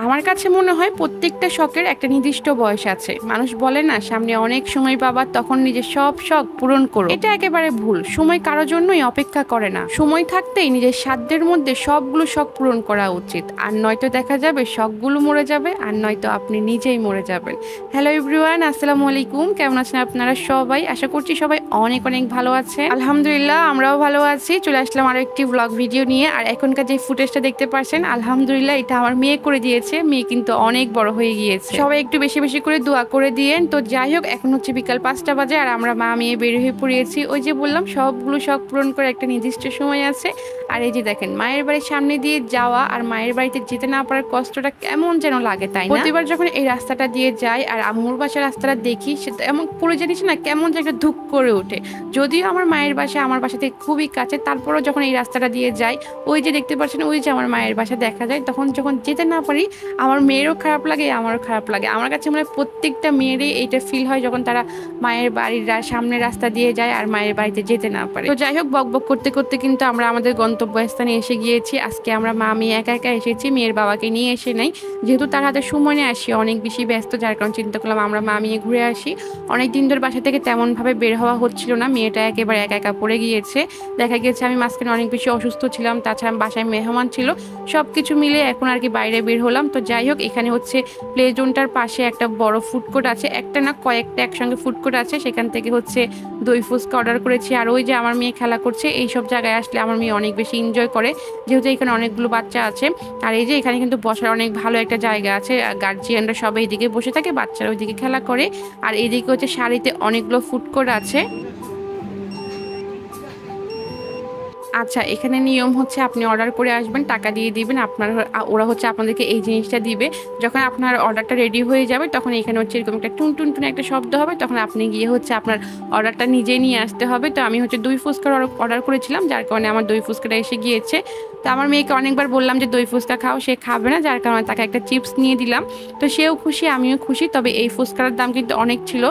আমার কাছে মনে হয় প্রত্যেকটা শখের একটা নির্দিষ্ট বয়স আছে। মানুষ বলে না, সামনে অনেক সময় পাবা, তখন নিজের সব শখ পূরণ করো। এটা একেবারে ভুল। সময় কারোর জন্যই অপেক্ষা করে না। সময় থাকতেই নিজের সাধ্যের মধ্যে সবগুলো শখ পূরণ করা উচিত। আর নয়তো দেখা যাবে শখগুলো মরে যাবে, আর নয়তো আপনি নিজেই মরে যাবেন। হ্যালো এভরিওয়ান, আসসালামু আলাইকুম। কেমন আছেন আপনারা সবাই? আশা করছি সবাই অনেক অনেক ভালো আছে। আলহামদুলিল্লাহ, আমরাও ভালো আছি। চলে আসলাম আরো একটি ব্লগ ভিডিও নিয়ে। আর এখনকার যে ফুটেজটা দেখতে পাচ্ছেন, আলহামদুলিল্লাহ এটা আমার মেয়ে করে দিয়েছে। মেয়ে কিন্তু অনেক বড় হয়ে গিয়েছে। সবাই একটু বেশি বেশি করে দোয়া করে দিয়েন। তো যাই হোক, এখন হচ্ছে বিকাল 5টা বাজে আর আমরা মা মেয়ে বের হয়ে পড়িয়েছি। ওই যে বললাম, সবগুলো শখ পূরণ করে একটা নির্দিষ্ট সময় আছে। আর এই যে দেখেন, মায়ের বাড়ির সামনে দিয়ে যাওয়া আর মায়ের বাড়িতে যেতে না পারার কষ্টটা কেমন যেন লাগে, তাই না? প্রতিবার যখন এই রাস্তাটা দিয়ে যাই আর আম্মুর বাসার রাস্তাটা দেখি, সেটা এমন করে জানিস না, কেমন যে একটা ধুক করে ওঠে। যদিও আমার মায়ের বাসা আমার বাসা থেকে খুবই কাছে, তারপরও যখন এই রাস্তাটা দিয়ে যাই, ওই যে দেখতে পাচ্ছেন, ওই যে আমার মায়ের বাসা দেখা যায়, তখন যখন যেতে না পারি আমার মেয়েরও খারাপ লাগে, আমারও খারাপ লাগে। আমার কাছে মনে হয় প্রত্যেকটা মেয়েরই এইটা ফিল হয় যখন তারা মায়ের বাড়ির সামনে রাস্তা দিয়ে যায় আর মায়ের বাড়িতে যেতে না পারে। তো যাই হোক, বক বক করতে করতে কিন্তু আমরা আমাদের গন্তব্যস্থানে এসে গিয়েছি। আজকে আমরা মা মেয়ে একা একা এসেছি, মেয়ের বাবাকে নিয়ে এসে নাই, যেহেতু তার হাতে সময় নিয়ে আসি, অনেক বেশি ব্যস্ত, যার কারণে চিন্তা করলাম আমরা মা মেয়ে ঘুরে আসি। অনেক দিন ধরে বাসা থেকে তেমনভাবে বের হওয়া হচ্ছিল না, মেয়েটা একেবারে একা একা পড়ে গিয়েছে। দেখা গিয়েছে আমি মাঝখানে অনেক বেশি অসুস্থ ছিলাম, তাছাড়া বাসায় মেহমান ছিল, সব কিছু মিলে এখন আর কি বাইরে বের হলাম। তো যাই হোক, এখানে হচ্ছে প্লে জোনটার পাশে একটা বড় ফুড কোর্ট আছে, একটা না কয়েকটা একসঙ্গে ফুড কোর্ট আছে। সেখান থেকে হচ্ছে দই ফুচকা অর্ডার করেছি। আর ওই যে আমার মেয়ে খেলা করছে, এইসব জায়গায় আসলে আমার মেয়ে অনেক বেশি এনজয় করে, যেহেতু এখানে অনেকগুলো বাচ্চা আছে। আর এই যে এখানে কিন্তু বসার অনেক ভালো একটা জায়গা আছে, গার্জিয়ানরা সবাই এইদিকে বসে থাকে, বাচ্চারা ওইদিকে খেলা করে। আর এইদিকে হচ্ছে সারিতে অনেকগুলো ফুড কোর্ট আছে। আচ্ছা, এখানে নিয়ম হচ্ছে আপনি অর্ডার করে আসবেন, টাকা দিয়ে দিবেন, আপনার ওরা হচ্ছে আপনাদেরকে এই জিনিসটা দিবে। যখন আপনার অর্ডারটা রেডি হয়ে যাবে, তখন এখানে হচ্ছে এরকম একটা টুন টুন টুন একটা শব্দ হবে, তখন আপনি গিয়ে হচ্ছে আপনার অর্ডারটা নিজেই নিয়ে আসতে হবে। তো আমি হচ্ছে দই ফুচকার অর্ডার করেছিলাম, যার কারণে আমার দই ফুচকাটা এসে গিয়েছে। তো আমার মেয়েকে অনেকবার বললাম যে দই ফুচকা খাও, সে খাবে না, যার কারণে তাকে একটা চিপস নিয়ে দিলাম। তো সেও খুশি, আমিও খুশি। তবে এই ফুচকার দাম কিন্তু অনেক ছিল,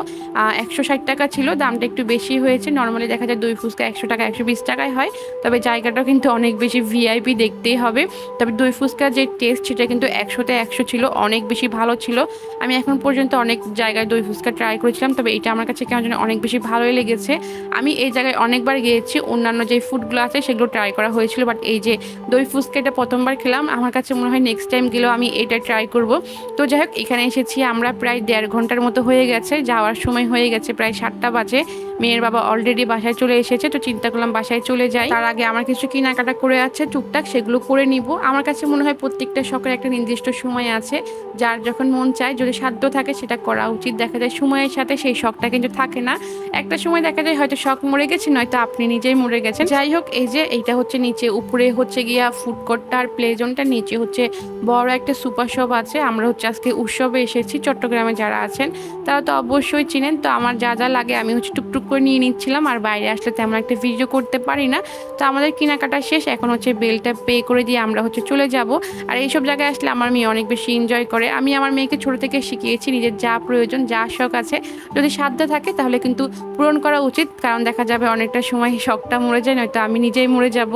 160 টাকা ছিল, দামটা একটু বেশি হয়েছে। নর্মালি দেখা যায় দই ফুচকা 100 টাকা 120 টাকায় হয়, তবে জায়গাটাও কিন্তু অনেক বেশি ভিআইপি, দেখতেই হবে। তবে দই ফুচকার যে টেস্ট, সেটা কিন্তু 100তে 100 ছিল, অনেক বেশি ভালো ছিল। আমি এখন পর্যন্ত অনেক জায়গায় দই ফুচকা ট্রাই করেছিলাম, তবে এটা আমার কাছে কেমন যেন অনেক বেশি ভালোই লেগেছে। আমি এই জায়গায় অনেকবার গিয়েছি, অন্যান্য যে ফুডগুলো আছে সেগুলো ট্রাই করা হয়েছিল, বাট এই যে দই ফুচকা এটা প্রথমবার খেলাম। আমার কাছে মনে হয় নেক্সট টাইম গেলেও আমি এটা ট্রাই করব। তো যাই হোক, এখানে এসেছি আমরা প্রায় 1.5 ঘন্টার মতো হয়ে গেছে, যাওয়ার সময় হয়ে গেছে প্রায় 7টা বাজে। মেয়ের বাবা অলরেডি বাসায় চলে এসেছে, তো চিন্তা করলাম বাসায় চলে যাই। তার আগে আমার কিছু কেনাকাটা করে আছে টুকটাক, সেগুলো করে নিব। আমার কাছে মনে হয় প্রত্যেকটা শখের একটা নির্দিষ্ট সময় আছে, যার যখন মন চায়, যদি সাধ্য থাকে সেটা করা উচিত। দেখা যায় সময়ের সাথে সেই শখটা কিন্তু থাকে না, একটা সময় দেখা যায় হয়তো শখ মরে গেছে, নয়তো আপনি নিজেই মরে গেছেন। যাই হোক, এই যে এইটা হচ্ছে নিচে, উপরে হচ্ছে গিয়া ফুড কোর্টটা আর প্লে জোনটা, নিচে হচ্ছে বড় একটা সুপার শপ আছে। আমরা হচ্ছে আজকে উৎসবে এসেছি, চট্টগ্রামে যারা আছেন তারা তো অবশ্যই চিনেন। তো আমার যা যা লাগে আমি হচ্ছে টুকটুক করে নিয়ে নিচ্ছিলাম, আর বাইরে আসলে তেমন একটা ভিডিও করতে পারি না। তো আমাদের কেনাকাটা শেষ, এখন হচ্ছে বিলটা পে করে দিয়ে আমরা হচ্ছে চলে যাব। আর এইসব জায়গায় আসলে আমার মেয়ে অনেক বেশি এনজয় করে। আমি আমার মেয়েকে ছোট থেকে শিখিয়েছি, নিজের যা প্রয়োজন, যা শখ আছে, যদি সাধ্য থাকে তাহলে কিন্তু পূরণ করা উচিত, কারণ দেখা যাবে অনেকটা সময় শখটা মরে যায়, নয়তো আমি নিজেই মরে যাব।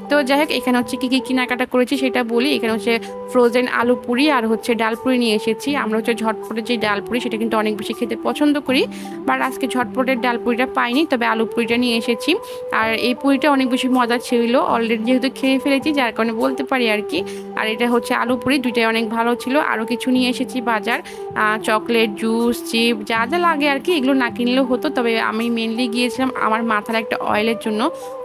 তো যাই হোক, এখানে হচ্ছে কী কী কেনাকাটা করেছি সেটা বলি। এখানে হচ্ছে ফ্রোজেন আলু পুরি আর হচ্ছে ডাল পুরি নিয়ে এসেছি। আমরা হচ্ছে ঝটপটের যে ডাল পুরি, সেটা কিন্তু অনেক বেশি খেতে পছন্দ করি, বাট আজকে ঝটপটের ডাল পুরিটা পাইনি, তবে আলু পুরিটা নিয়ে এসেছি। আর এই পুরিটা অনেক বেশি মজা ছিল, অলরেডি যেহেতু খেয়ে ফেলেছি, যার কারণে বলতে পারি আর কি। আর এটা হচ্ছে আলু পুরি, দুইটাই অনেক ভালো ছিল। আরও কিছু নিয়ে এসেছি বাজার, চকলেট, জুস, চিপ, যা যা লাগে আর কি, এগুলো না কিনলেও হতো। তবে আমি মেনলি গিয়েছিলাম আমার মাথার একটা অয়েলের জন্য,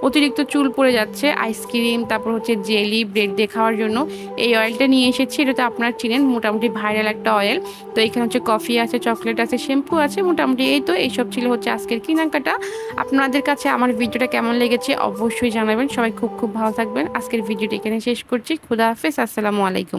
অতিরিক্ত চুল পড়ে যাচ্ছে, আইসক্রিম, তারপর হচ্ছে জেলি, ব্রেড দিয়ে খাওয়ার জন্য এই অয়েলটা নিয়ে এসেছি। এটা তো আপনারা চিনেন, মোটামুটি ভাইরাল একটা অয়েল। তো এখানে হচ্ছে কফি আছে, চকলেট আছে, শ্যাম্পু আছে, মোটামুটি এই তো এইসব ছিল হচ্ছে আজকের কেনাকাটা। আপনাদের কাছে আমার ভিডিওটা কেমন লেগেছে অবশ্যই জানাবেন। সবাই খুব খুব ভালো থাকবেন। আজকের ভিডিওটা এখানে শেষ করছি। খুদা হাফেজ, আসসালামু আলাইকুম।